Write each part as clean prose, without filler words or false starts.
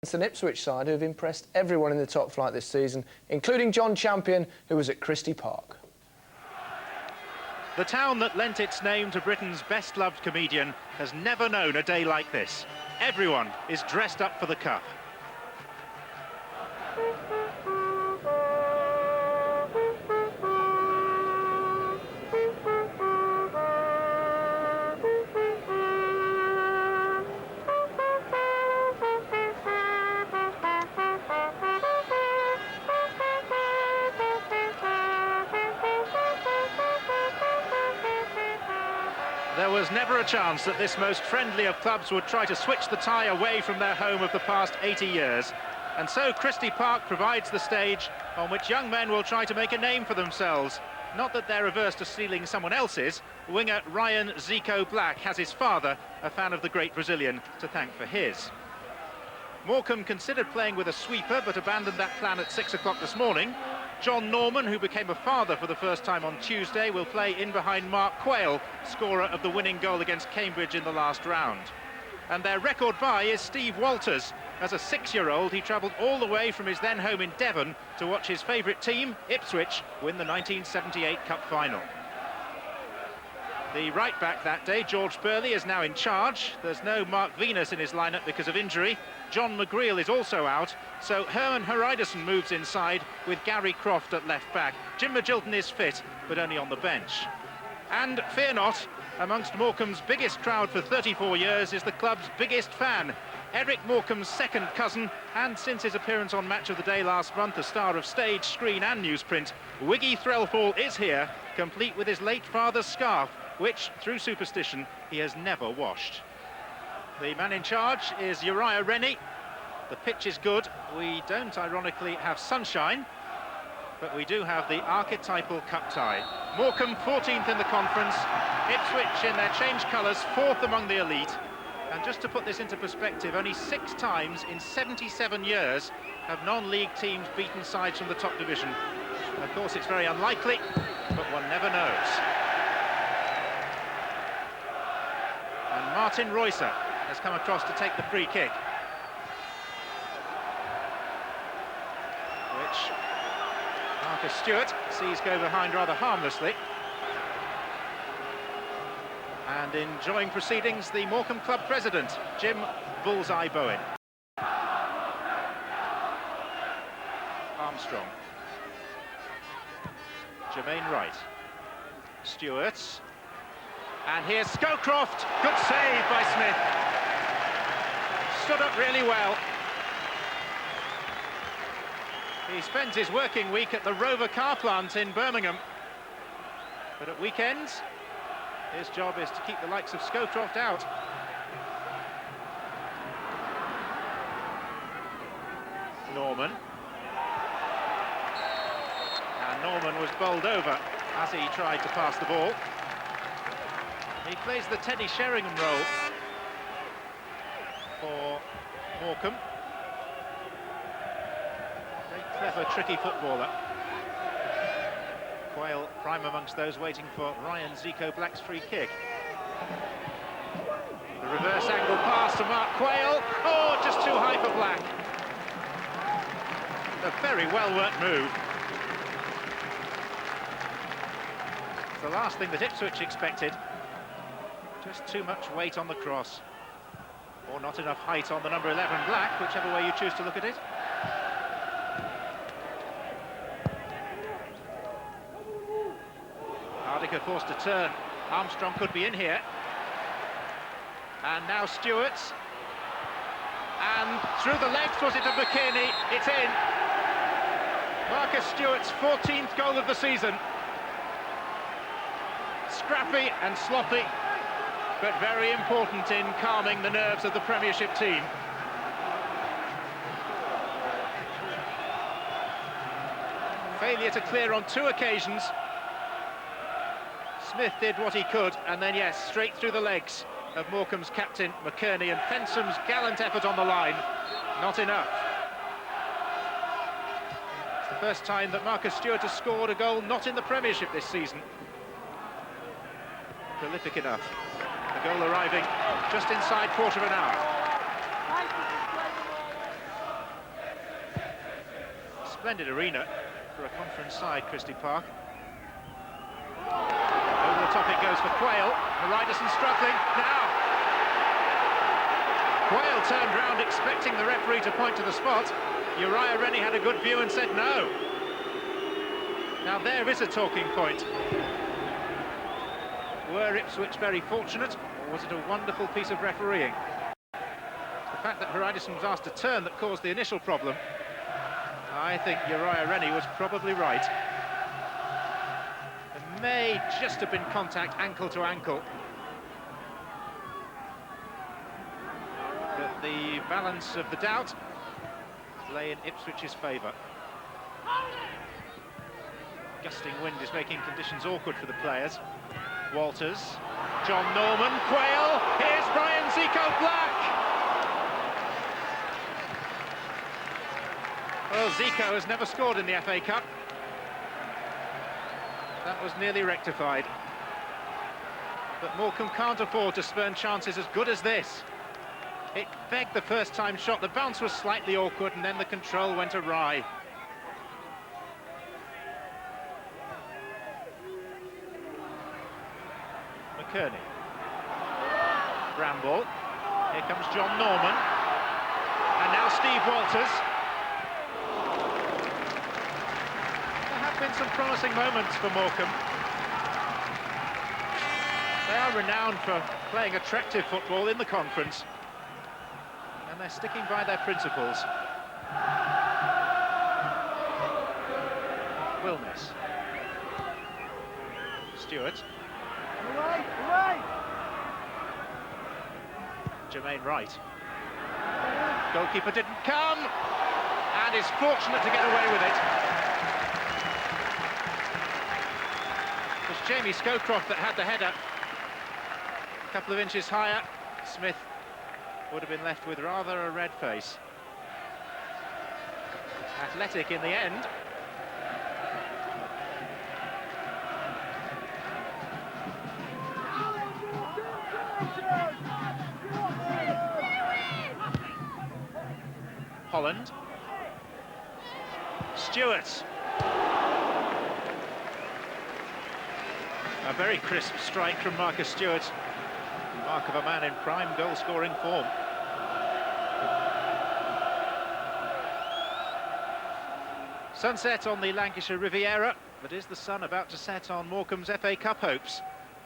It's an Ipswich side who have impressed everyone in the top flight this season, including John Champion, who was at Christie Park. The town that lent its name to Britain's best-loved comedian has never known a day like this. Everyone is dressed up for the cup. There was never a chance that this most friendly of clubs would try to switch the tie away from their home of the past 80 years. And so Christie Park provides the stage on which young men will try to make a name for themselves. Not that they're averse to stealing someone else's. Winger Ryan Zico Black has his father, a fan of the great Brazilian, to thank for his. Morecambe considered playing with a sweeper but abandoned that plan at 6 o'clock this morning. John Norman, who became a father for the first time on Tuesday, will play in behind Mark Quayle, scorer of the winning goal against Cambridge in the last round. And their record buy is Steve Walters. As a 6-year-old, he travelled all the way from his then home in Devon to watch his favourite team, Ipswich, win the 1978 Cup final. The right-back that day, George Burley, is now in charge. There's no Mark Venus in his lineup because of injury. John McGreal is also out, so Herman Haridason moves inside with Gary Croft at left-back. Jim Magilton is fit, but only on the bench. And fear not, amongst Morecambe's biggest crowd for 34 years is the club's biggest fan. Eric Morecambe's second cousin, and since his appearance on Match of the Day last month, a star of stage, screen and newsprint, Wiggy Threlfall is here, complete with his late father's scarf, which, through superstition, he has never washed. The man in charge is Uriah Rennie. The pitch is good. We don't, ironically, have sunshine, but we do have the archetypal cup tie. Morecambe 14th in the conference, Ipswich in their changed colours, 4th among the elite. And just to put this into perspective, only 6 times in 77 years have non-league teams beaten sides from the top division. Of course, it's very unlikely, but one never knows. And Martin Reusser has come across to take the free kick, which Marcus Stewart sees go behind rather harmlessly. And enjoying proceedings, the Morecambe Club president, Jim Bullseye Bowen. Armstrong. Jermaine Wright. Stewart. And here's Scowcroft. Good save by Smith. Stood up really well. He spent his working week at the Rover car plant in Birmingham. But at weekends, his job is to keep the likes of Scowcroft out. Norman. And Norman was bowled over as he tried to pass the ball. He plays the Teddy Sheringham role for Morecambe. Very clever, tricky footballer. Quayle prime amongst those waiting for Ryan Zico Black's free kick. The reverse angle pass to Mark Quayle. Oh, just too high for Black. A very well-worked move. It's the last thing that Ipswich expected. Just too much weight on the cross. Or not enough height on the number 11 Black, whichever way you choose to look at it. Hardiker forced to turn. Armstrong could be in here. And now Stewart. And through the legs, was it to McKinney? It's in. Marcus Stewart's 14th goal of the season. Scrappy and sloppy, but very important in calming the nerves of the Premiership team. Failure to clear on 2 occasions. Smith did what he could, and then, yes, straight through the legs of Morecambe's captain, McKerney, and Fensom's gallant effort on the line. Not enough. It's the first time that Marcus Stewart has scored a goal not in the Premiership this season. Prolific enough. The goal arriving just inside quarter of an hour. Splendid arena for a conference side, Christie Park. Over the top it goes for Quayle. Hariderson struggling now. Quayle turned round expecting the referee to point to the spot. Uriah Rennie had a good view and said no. Now there is a talking point. Were Ipswich very fortunate, or was it a wonderful piece of refereeing? The fact that Hariderson was asked to turn that caused the initial problem. I think Uriah Rennie was probably right. There may just have been contact ankle to ankle. But the balance of the doubt lay in Ipswich's favour. Gusting wind is making conditions awkward for the players. Walters, John Norman, Quayle, here's Brian Zico Black! Well, Zico has never scored in the FA Cup. That was nearly rectified. But Morecambe can't afford to spurn chances as good as this. It begged the first-time shot, the bounce was slightly awkward, and then the control went awry. McKerney. Bramble. Here comes John Norman. And now Steve Walters. There have been some promising moments for Morecambe. They are renowned for playing attractive football in the conference. And they're sticking by their principles. Wilness. Stewart. Right. Jermaine Wright. Goalkeeper didn't come, and is fortunate to get away with it. It was Jamie Scowcroft that had the header. A couple of inches higher, Smith would have been left with rather a red face. Athletic in the end. Holland. Stewart. A very crisp strike from Marcus Stewart. Mark of a man in prime goal-scoring form. Sunset on the Lancashire Riviera, but is the sun about to set on Morecambe's FA Cup hopes?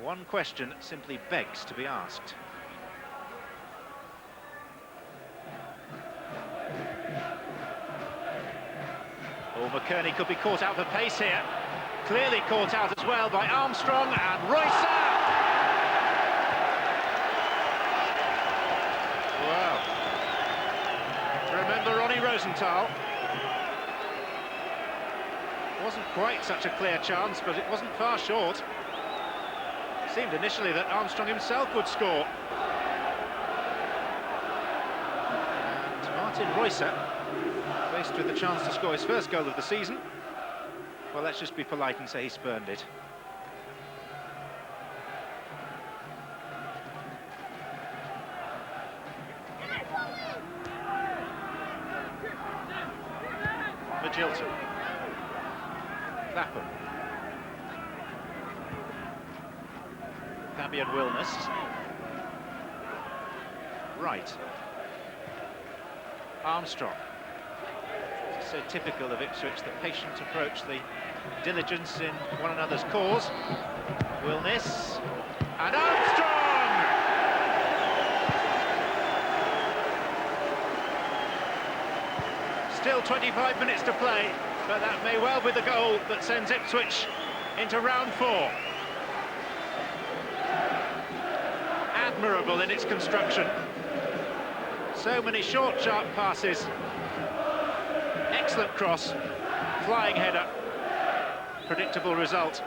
One question simply begs to be asked. Oh, McKerney could be caught out for pace here. Clearly caught out as well by Armstrong and Roycer. Wow. Remember Ronnie Rosenthal? Wasn't quite such a clear chance, but it wasn't far short. It seemed initially that Armstrong himself would score. And Martin Roycer, faced with the chance to score his first goal of the season. Well, let's just be polite and say he spurned it. Magilton. Clapham. Fabian Wilness. Wright. Armstrong. So typical of Ipswich, the patient approach, the diligence in one another's cause. Wilness and Armstrong! Still 25 minutes to play, but that may well be the goal that sends Ipswich into round 4. Admirable in its construction. So many short, sharp passes. Excellent cross, flying header, predictable result.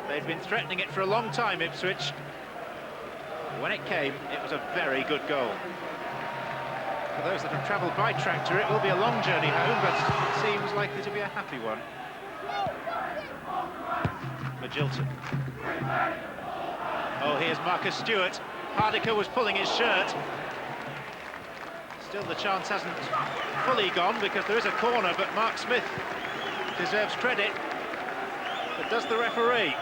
They'd been threatening it for a long time, Ipswich. When it came, it was a very good goal. For those that have travelled by tractor, it will be a long journey home, but it seems likely to be a happy one. Magilton. Oh, here's Marcus Stewart. Hardiker was pulling his shirt. Still the chance hasn't fully gone because there is a corner, but Mark Smith deserves credit. But does the referee?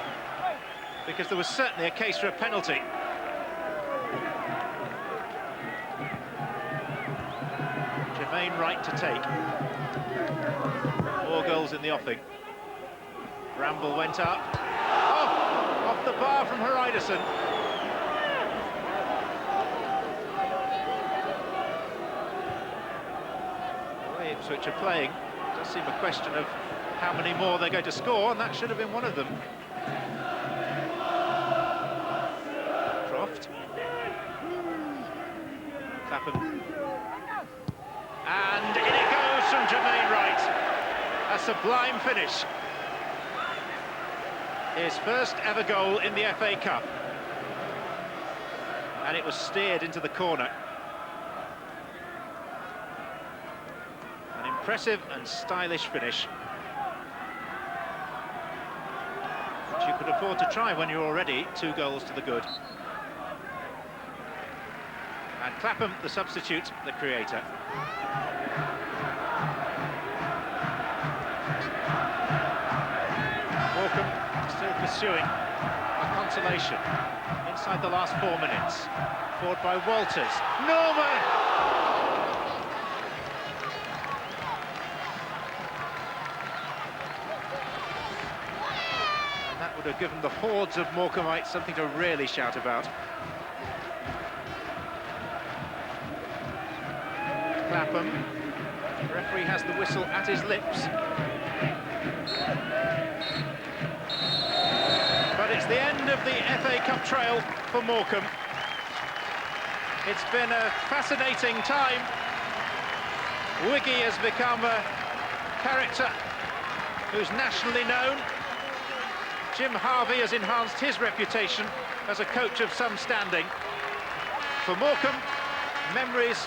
Because there was certainly a case for a penalty. Jermaine right to take. More goals in the offing. Bramble went up. Oh! Off the bar from Haridason. The way Ipswich are playing, it does seem a question of how many more they're going to score, and that should have been one of them. Croft. Clapham. And in it goes from Jermaine Wright. A sublime finish. His first ever goal in the FA Cup. And it was steered into the corner. An impressive and stylish finish, which you could afford to try when you're already 2 goals to the good. And Clapham, the substitute, the creator. Morecambe still pursuing a consolation inside the last 4 minutes. Forward by Walters. Norman! And that would have given the hordes of Morecambites something to really shout about. Clapham. The referee has the whistle at his lips. But it's the end of the FA Cup trail for Morecambe. It's been a fascinating time. Wiggy has become a character who's nationally known. Jim Harvey has enhanced his reputation as a coach of some standing. For Morecambe, memories.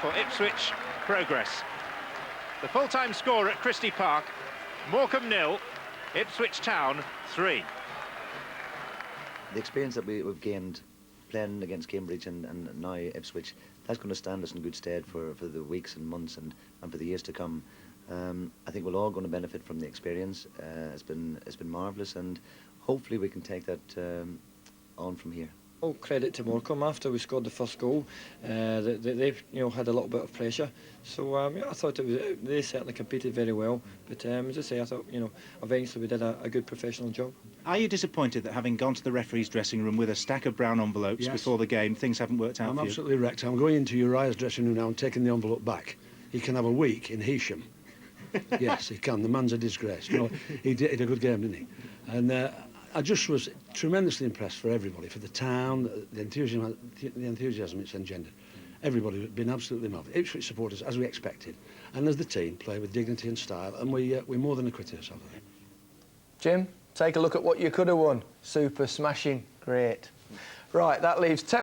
For Ipswich, progress. The full-time score at Christie Park, Morecambe 0, Ipswich Town 3. The experience that we've gained playing against Cambridge and now Ipswich, that's going to stand us in good stead for the weeks and months and for the years to come. I think we're all going to benefit from the experience. It's been marvellous, and hopefully we can take that on from here. All credit to Morecambe. After we scored the first goal, they've had a little bit of pressure. So I thought they certainly competed very well. But as I say, I thought eventually we did a good professional job. Are you disappointed that having gone to the referee's dressing room with a stack of brown envelopes before the game, things haven't worked out for you? I'm absolutely wrecked. I'm going into Uriah's dressing room now and taking the envelope back. He can have a week in Heysham. Yes, he can. The man's a disgrace. No, he did a good game, didn't he? And I just was tremendously impressed for everybody, for the town, the enthusiasm it's engendered. Everybody has been absolutely marvellous. Ipswich supporters, as we expected, and as the team, play with dignity and style, and we more than acquitted ourselves. Jim, take a look at what you could have won. Super, smashing, great. Right, that leaves 10